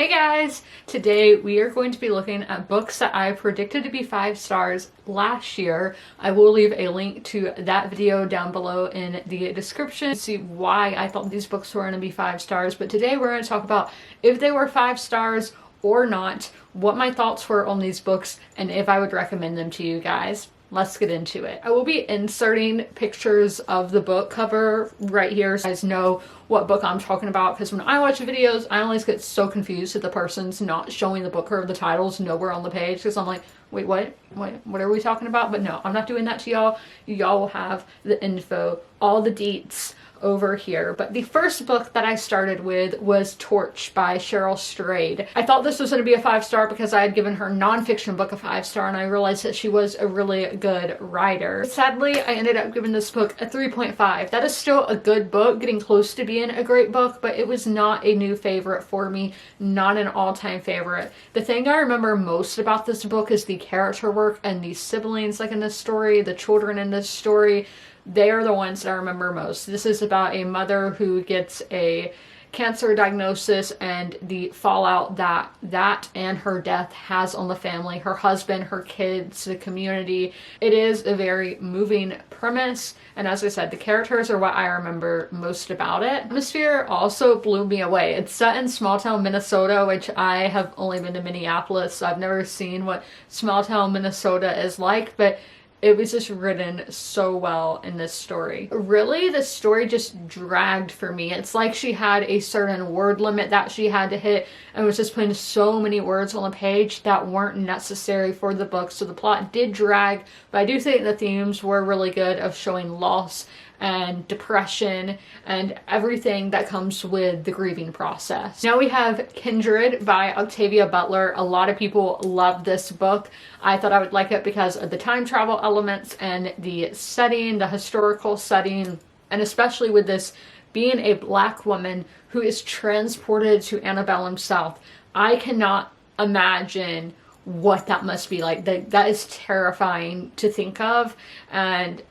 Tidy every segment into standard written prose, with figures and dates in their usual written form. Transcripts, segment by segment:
Hey guys! Today we are going to be looking at books that I predicted to be 5 stars last year. I will leave a link to that video down below in the description to see why I thought these books were going to be 5 stars. But today we're going to talk about if they were 5 stars or not, what my thoughts were on these books, and if I would recommend them to you guys. Let's get into it. I will be inserting pictures of the book cover right here so you guys know what book I'm talking about, because when I watch videos, I always get so confused if the person's not showing the book or the titles nowhere on the page, because I'm like, wait, what are we talking about? But no, I'm not doing that to y'all. Y'all will have the info, all the deets over here. But the first book that I started with was Torch by Cheryl Strayed. I thought this was going to be a 5-star because I had given her nonfiction book a 5-star, and I realized that she was a really good writer. Sadly, I ended up giving this book a 3.5. That is still a good book, getting close to being a great book, but it was not a new favorite for me, not an all-time favorite. The thing I remember most about this book is the character work and the siblings like in this story, the children in this story. They are the ones that I remember most. This is about a mother who gets a cancer diagnosis and the fallout that and her death has on the family, her husband, her kids, the community. It is a very moving premise, and as I said, the characters are what I remember most about it. The atmosphere also blew me away. It's set in small town Minnesota, which I have only been to Minneapolis, so I've never seen what small town Minnesota is like, but it was just written so well in this story. Really, the story just dragged for me. It's like she had a certain word limit that she had to hit and was just putting so many words on the page that weren't necessary for the book. So the plot did drag, but I do think the themes were really good of showing loss and depression and everything that comes with the grieving process. Now we have Kindred by Octavia Butler. A lot of people love this book. I thought I would like it because of the time travel elements and the setting, the historical setting, and especially with this being a Black woman who is transported to antebellum South. I cannot imagine what that must be like. That is terrifying to think of, and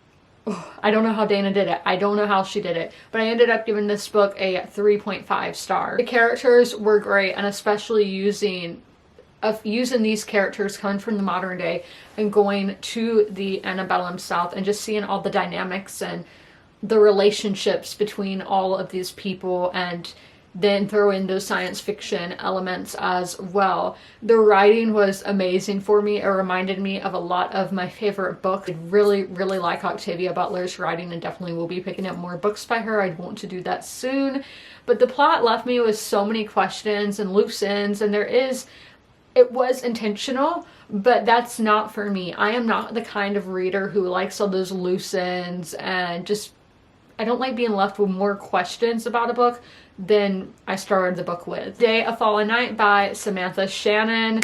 I don't know how Dana did it. I don't know how she did it. But I ended up giving this book a 3.5 star. The characters were great, and especially using these characters coming from the modern day and going to the antebellum South and just seeing all the dynamics and the relationships between all of these people, and then throw in those science fiction elements as well. The writing was amazing for me. It reminded me of a lot of my favorite books. I really like Octavia Butler's writing and definitely will be picking up more books by her. I want to do that soon. But the plot left me with so many questions and loose ends, and it was intentional, but that's not for me. I am not the kind of reader who likes all those loose ends, and I don't like being left with more questions about a book than I started the book with. Day of Fallen Night by Samantha Shannon.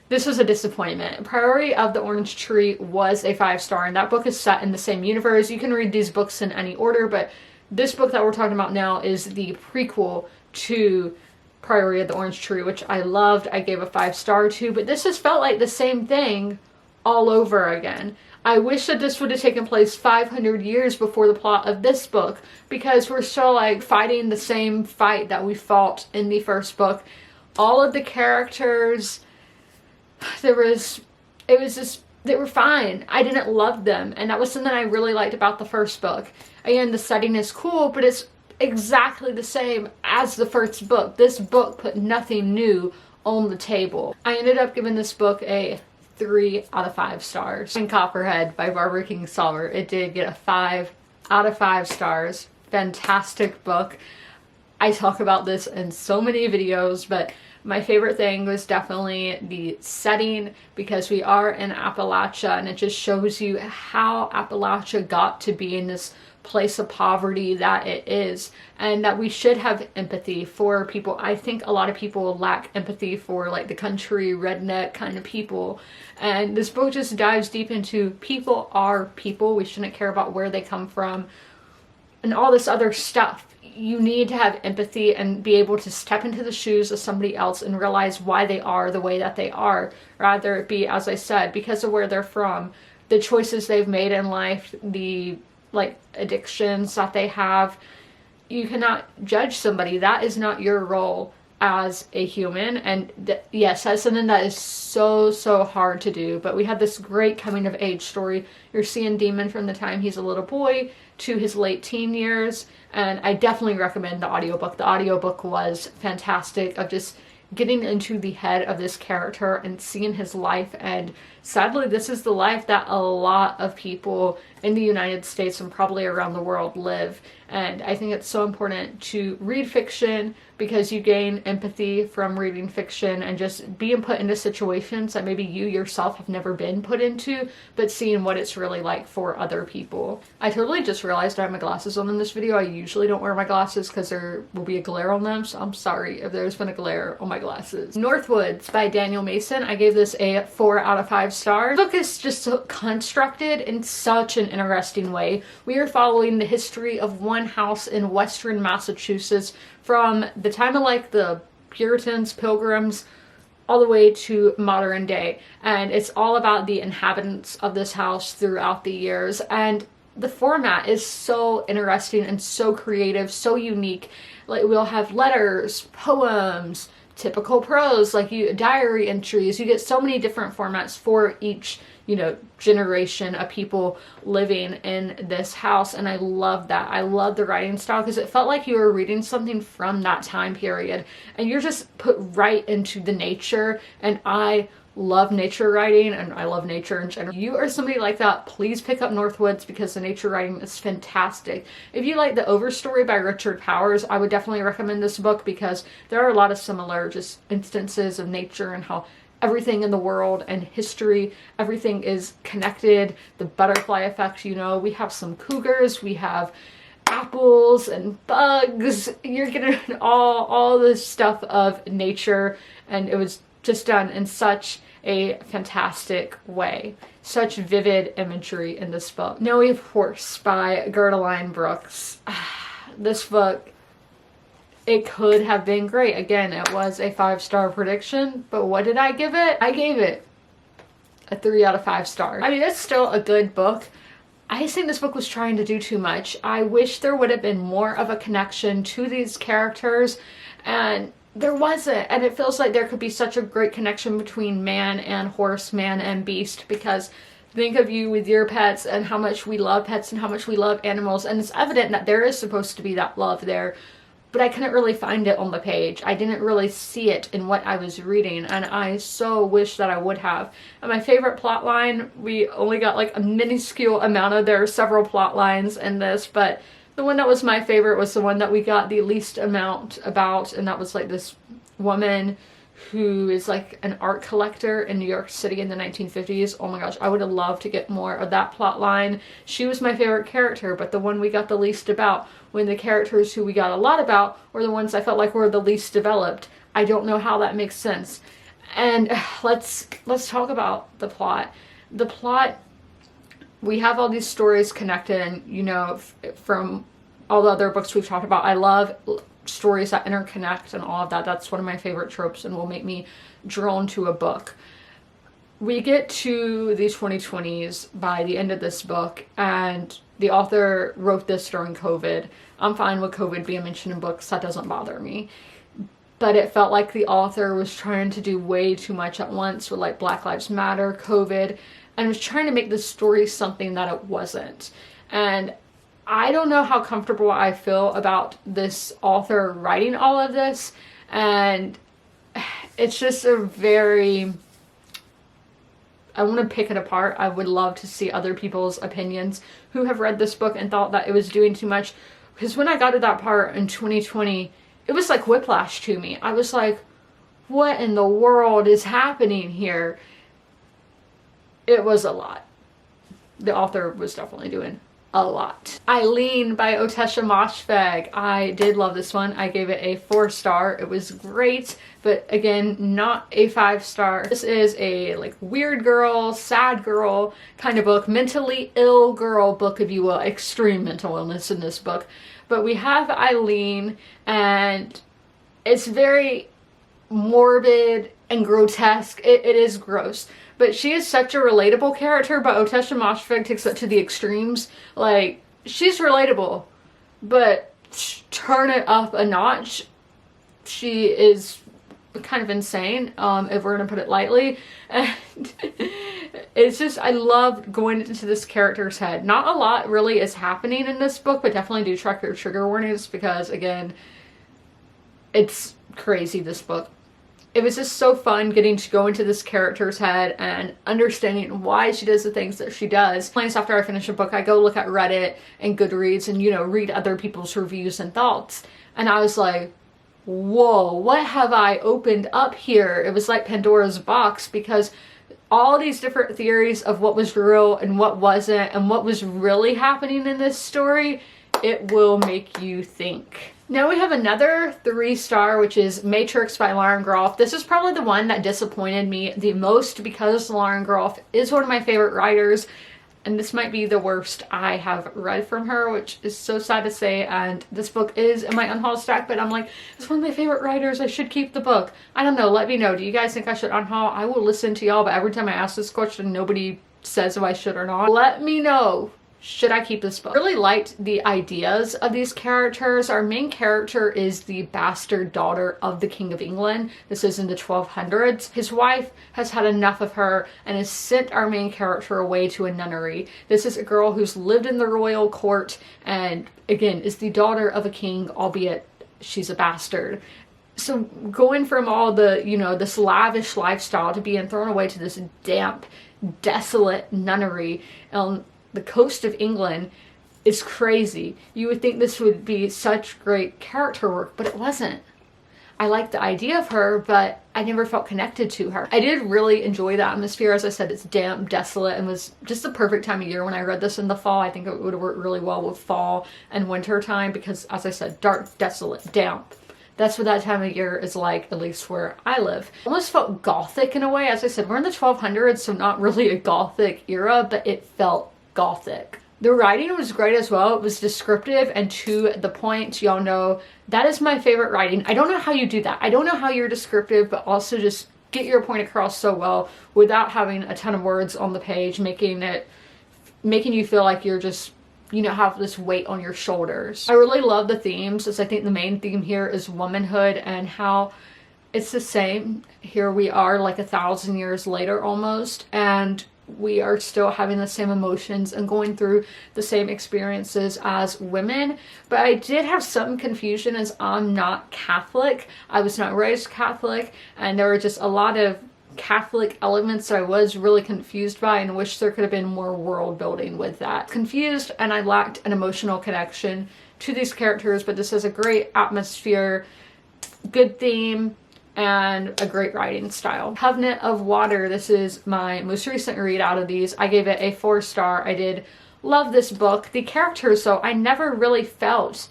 This was a disappointment. Priority of the Orange Tree was a 5-star, and that book is set in the same universe. You can read these books in any order, but this book that we're talking about now is the prequel to Priority of the Orange Tree, which I loved. I gave a 5-star to, but this just felt like the same thing all over again. I wish that this would have taken place 500 years before the plot of this book, because we're still like fighting the same fight that we fought in the first book. All of the characters, they were fine. I didn't love them, and that was something I really liked about the first book. Again, the setting is cool, but it's exactly the same as the first book. This book put nothing new on the table. I ended up giving this book a 3 out of 5 stars. And Copperhead by Barbara Kingsolver. It did get a 5 out of 5 stars. Fantastic book. I talk about this in so many videos, but my favorite thing was definitely the setting, because we are in Appalachia, and it just shows you how Appalachia got to be in this place of poverty that it is, and that we should have empathy for people. I think a lot of people lack empathy for like the country redneck kind of people, and this book just dives deep into people are people. We shouldn't care about where they come from and all this other stuff. You need to have empathy and be able to step into the shoes of somebody else and realize why they are the way that they are, rather it be, as I said, because of where they're from, the choices they've made in life, the addictions that they have. You cannot judge somebody. That is not your role as a human. And yes, that's something that is so hard to do. But we had this great coming of age story. You're seeing Demon from the time he's a little boy to his late teen years, and I definitely recommend the audiobook. The audiobook was fantastic, of just getting into the head of this character and seeing his life. And sadly, this is the life that a lot of people in the United States and probably around the world live. And I think it's so important to read fiction, because you gain empathy from reading fiction and just being put into situations that maybe you yourself have never been put into, but seeing what it's really like for other people. I totally just realized I have my glasses on in this video. I usually don't wear my glasses because there will be a glare on them, so I'm sorry if there's been a glare on my glasses. Northwoods by Daniel Mason. I gave this a 4 out of 5 stars. The book is just so constructed in such an interesting way. We are following the history of one house in western Massachusetts from the time of like the Puritans, Pilgrims, all the way to modern day. And it's all about the inhabitants of this house throughout the years. And the format is so interesting and so creative, so unique. Like, we'll have letters, poems, typical prose, like diary entries. You get so many different formats for each, generation of people living in this house. And I love that. I love the writing style, because it felt like you were reading something from that time period, and you're just put right into the nature. And I love nature writing, and I love nature in general. If you are somebody like that, please pick up Northwoods, because the nature writing is fantastic. If you like The Overstory by Richard Powers, I would definitely recommend this book, because there are a lot of similar just instances of nature and how everything in the world and history, everything is connected. The butterfly effect, we have some cougars, we have apples and bugs. You're getting all this stuff of nature, and it was just done in such a fantastic way. Such vivid imagery in this book. Now we have Horse by Gerdaline Brooks. This book, it could have been great. Again, it was a 5-star prediction, but what did I give it? I gave it a 3 out of 5 stars. I mean, it's still a good book. I just think this book was trying to do too much. I wish there would have been more of a connection to these characters, and there wasn't. And it feels like there could be such a great connection between man and horse, man and beast, because think of you with your pets and how much we love pets and how much we love animals. And it's evident that there is supposed to be that love there, but I couldn't really find it on the page. I didn't really see it in what I was reading, and I so wish that I would have. And my favorite plot line, we only got like a minuscule amount of, there are several plot lines in this, but the one that was my favorite was the one that we got the least amount about, and that was like this woman who is like an art collector in New York City in the 1950s. Oh my gosh, I would have loved to get more of that plot line. She was my favorite character, but the one we got the least about, when the characters who we got a lot about were the ones I felt like were the least developed. I don't know how that makes sense. And let's talk about the plot. The plot, we have all these stories connected, and from all the other books we've talked about, I love stories that interconnect and all of that. That's one of my favorite tropes and will make me drawn to a book. We get to the 2020s by the end of this book, and the author wrote this during COVID. I'm fine with COVID being mentioned in books. That doesn't bother me. But it felt like the author was trying to do way too much at once with like Black Lives Matter, COVID, and was trying to make this story something that it wasn't. And I don't know how comfortable I feel about this author writing all of this, and it's just a very, I want to pick it apart. I would love to see other people's opinions who have read this book and thought that it was doing too much, because when I got to that part in 2020, it was like whiplash to me. I was like, what in the world is happening here? It was a lot. The author was definitely doing a lot. Eileen by Otesha Moshfegh. I did love this one. I gave it a 4-star. It was great, but again, not a 5-star. This is a like weird girl, sad girl kind of book, mentally ill girl book, if you will. Extreme mental illness in this book. But we have Eileen, and it's very morbid and grotesque. It is gross. But she is such a relatable character, but Otesha Moshfegh takes it to the extremes. Like, she's relatable, but turn it up a notch. she is kind of insane, if we're gonna put it lightly. And it's just, I love going into this character's head. Not a lot really is happening in this book, but definitely do check your trigger warnings because, again, it's crazy, this book. It was just so fun getting to go into this character's head and understanding why she does the things that she does. After I finish a book, I go look at Reddit and Goodreads and, you know, read other people's reviews and thoughts. And I was like, whoa, what have I opened up here? It was like Pandora's box, because all these different theories of what was real and what wasn't and what was really happening in this story, it will make you think. Now we have another 3-star, which is Matrix by Lauren Groff. This is probably the one that disappointed me the most because Lauren Groff is one of my favorite writers, and this might be the worst I have read from her, which is so sad to say, and this book is in my unhaul stack, but I'm like, it's one of my favorite writers, I should keep the book. I don't know, let me know. Do you guys think I should unhaul? I will listen to y'all, but every time I ask this question, nobody says if I should or not. Let me know. Should I keep this book? I really liked the ideas of these characters. Our main character is the bastard daughter of the King of England. This is in the 1200s. His wife has had enough of her and has sent our main character away to a nunnery. This is a girl who's lived in the royal court and, again, is the daughter of a king, albeit she's a bastard. So going from all the, you know, this lavish lifestyle to being thrown away to this damp, desolate nunnery on the coast of England is crazy. You would think this would be such great character work, but it wasn't. I liked the idea of her, but I never felt connected to her. I did really enjoy the atmosphere. As I said, it's damp, desolate, and was just the perfect time of year. When I read this in the fall, I think it would have worked really well with fall and winter time because, as I said, dark, desolate, damp. That's what that time of year is like, at least where I live. Almost felt gothic in a way. As I said, we're in the 1200s, so not really a gothic era, but it felt gothic. The writing was great as well. It was descriptive and to the point. Y'all know that is my favorite writing. I don't know how you do that. I don't know how you're descriptive, but also just get your point across so well without having a ton of words on the page, making you feel like you're just, you know, have this weight on your shoulders. I really love the themes, as I think the main theme here is womanhood and how it's the same. Here we are like 1,000 years later almost, and we are still having the same emotions and going through the same experiences as women. But I did have some confusion as I'm not Catholic. I was not raised Catholic, and there were just a lot of Catholic elements that I was really confused by and wish there could have been more world building with that. Confused, and I lacked an emotional connection to these characters, but this is a great atmosphere, good theme, and a great writing style. Covenant of Water, this is my most recent read out of these. I gave it a 4-star. I did love this book. The characters, though, I never really felt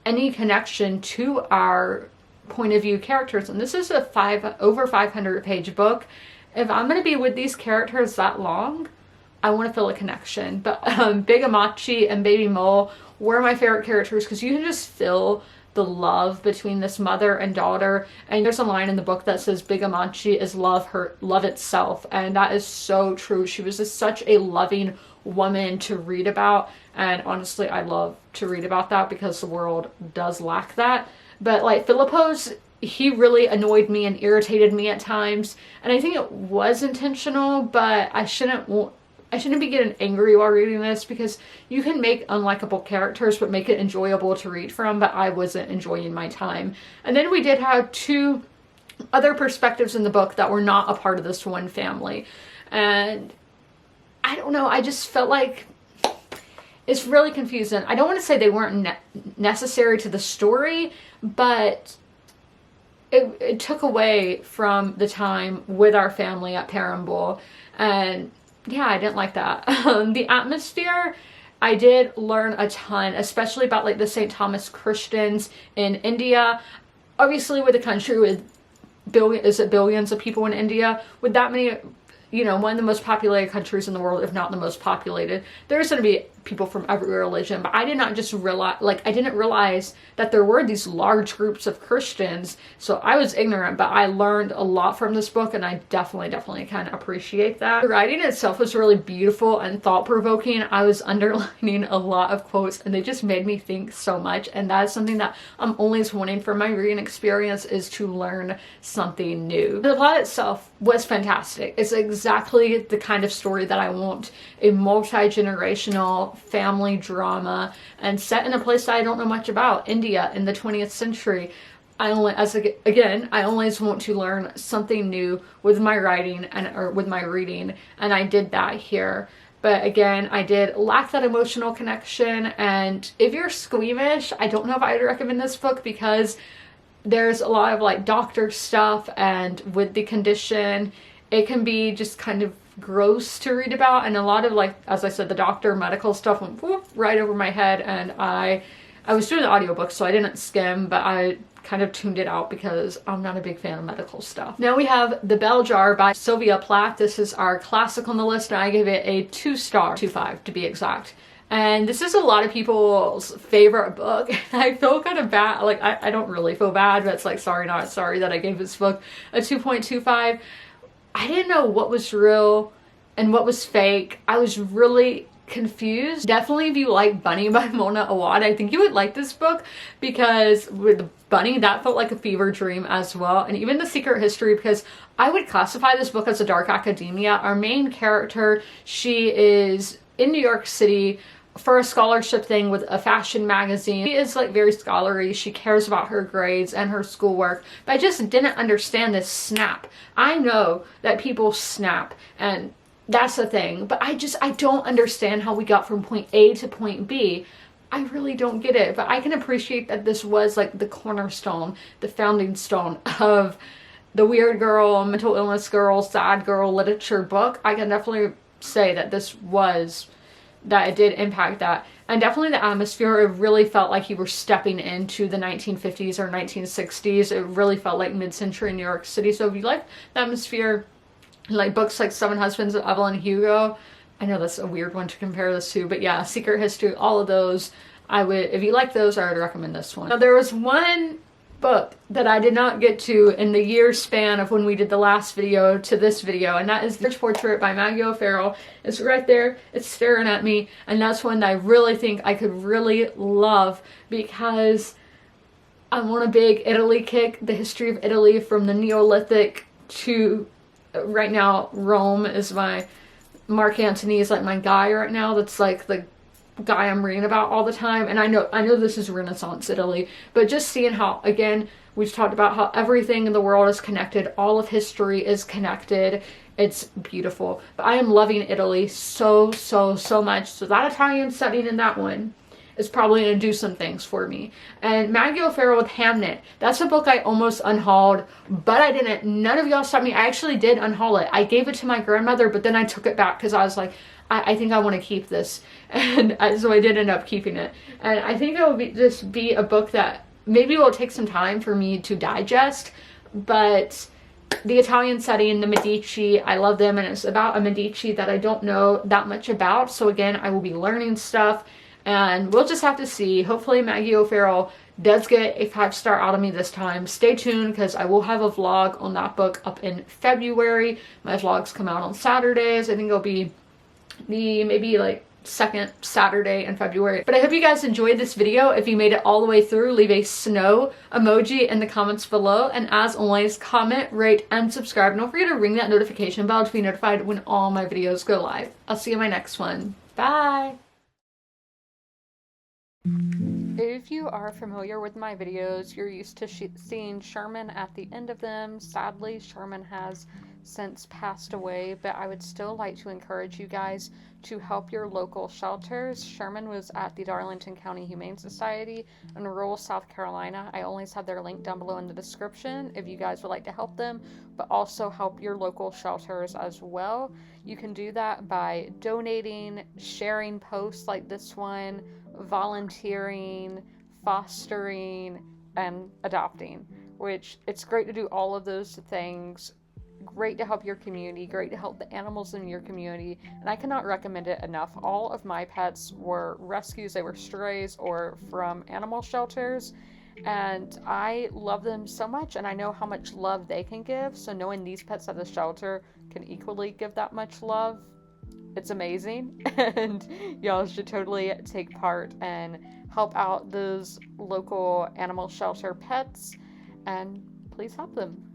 any connection to our point of view characters, and this is a over 500 page book. If I'm going to be with these characters that long, I want to feel a connection. But Big Amachi and Baby Mole were my favorite characters because you can just feel the love between this mother and daughter. And there's a line in the book that says Big Amachi is love itself, and that is so true. She was just such a loving woman to read about, and honestly I love to read about that because the world does lack that. But like Philippos, he really annoyed me and irritated me at times, and I think it was intentional, but I shouldn't be getting angry while reading this because you can make unlikable characters but make it enjoyable to read from, but I wasn't enjoying my time. And then we did have 2 other perspectives in the book that were not a part of this one family. And I don't know, I just felt like it's really confusing. I don't want to say they weren't necessary to the story, but it took away from the time with our family at Perambul, and yeah, I didn't like that. The atmosphere, I did learn a ton, especially about like the St. Thomas Christians in India. Obviously with a country with billions of people in India, with that many, you know, one of the most populated countries in the world, if not the most populated, there's going to be people from every religion, but I did not just realize, like, I didn't realize that there were these large groups of Christians. So I was ignorant, but I learned a lot from this book, and I definitely kind of appreciate that. The writing itself was really beautiful and thought-provoking. I was underlining a lot of quotes, and they just made me think so much, and that is something that I'm always wanting from my reading experience, is to learn something new. The plot itself was fantastic. It's exactly the kind of story that I want, a multi-generational family drama, and set in a place that I don't know much about, India in the 20th century. I always want to learn something new with my writing or with my reading, and I did that here. But again, I did lack that emotional connection, and if you're squeamish, I don't know if I would recommend this book, because there's a lot of like doctor stuff, and with the condition, it can be just kind of gross to read about, and a lot of, like, as I said, the doctor medical stuff went whoop, right over my head, and I was doing the audiobook, so I didn't skim, but I kind of tuned it out because I'm not a big fan of medical stuff. Now we have The Bell Jar by Sylvia Plath. This is our classic on the list, and I gave it a 2-star, 2.5 to be exact. And this is a lot of people's favorite book. I feel kind of bad, like, I don't really feel bad, but it's like, sorry, not sorry that I gave this book a 2.25. I didn't know what was real and what was fake. I was really confused. Definitely, if you like Bunny by Mona Awad, I think you would like this book, because with Bunny, that felt like a fever dream as well. And even The Secret History, because I would classify this book as a dark academia. Our main character, she is in New York City for a scholarship thing with a fashion magazine. She is like very scholarly. She cares about her grades and her schoolwork, but I just didn't understand this snap. I know that people snap, and that's the thing, but I don't understand how we got from point A to point B. I really don't get it, but I can appreciate that this was like the cornerstone, the founding stone of the weird girl, mental illness girl, sad girl literature book. I can definitely say that that it did impact that. And definitely the atmosphere, it really felt like you were stepping into the 1950s or 1960s. It really felt like mid-century New York City. So if you like the atmosphere, like books like Seven Husbands of Evelyn Hugo, I know that's a weird one to compare this to, but yeah, Secret History, all of those, if you like those, I would recommend this one. Now there was one book that I did not get to in the year span of when we did the last video to this video, and that is The Portrait by Maggie O'Farrell. It's right there, it's staring at me, and that's one that I really think I could really love, because I'm on a big Italy kick. The history of Italy from the Neolithic to right now, Rome is Mark Antony is like my guy right now. That's like the guy I'm reading about all the time, and I know this is Renaissance Italy, but just seeing how, again, we've talked about how everything in the world is connected, all of history is connected. It's beautiful. But I am loving Italy so much, so that Italian setting in that one is probably going to do some things for me. And Maggie O'Farrell with Hamnet, that's a book I almost unhauled, but I didn't. None of y'all stopped me. I actually did unhaul it. I gave it to my grandmother, but then I took it back because I was like, I think I want to keep this, and so I did end up keeping it. And I think it will just be a book that maybe will take some time for me to digest, but the Italian setting, the Medici, I love them, and it's about a Medici that I don't know that much about, so again, I will be learning stuff, and we'll just have to see. Hopefully Maggie O'Farrell does get a 5-star out of me this time. Stay tuned, because I will have a vlog on that book up in February. My vlogs come out on Saturdays. I think it'll be maybe like second Saturday in February. But I hope you guys enjoyed this video. If you made it all the way through, leave a snow emoji in the comments below, and as always, comment, rate, and subscribe. And don't forget to ring that notification bell to be notified when all my videos go live. I'll see you in my next one. Bye! If you are familiar with my videos, you're used to seeing Sherman at the end of them. Sadly, Sherman has since passed away, but I would still like to encourage you guys to help your local shelters. Sherman was at the Darlington County Humane Society in rural South Carolina. I always have their link down below in the description if you guys would like to help them, but also help your local shelters as well. You can do that by donating, sharing posts like this one, volunteering, fostering, and adopting, which it's great to do all of those things great to help your community, great to help the animals in your community, and I cannot recommend it enough. All of my pets were rescues, they were strays or from animal shelters, and I love them so much, and I know how much love they can give, so knowing these pets at the shelter can equally give that much love, it's amazing. And y'all should totally take part and help out those local animal shelter pets, and please help them.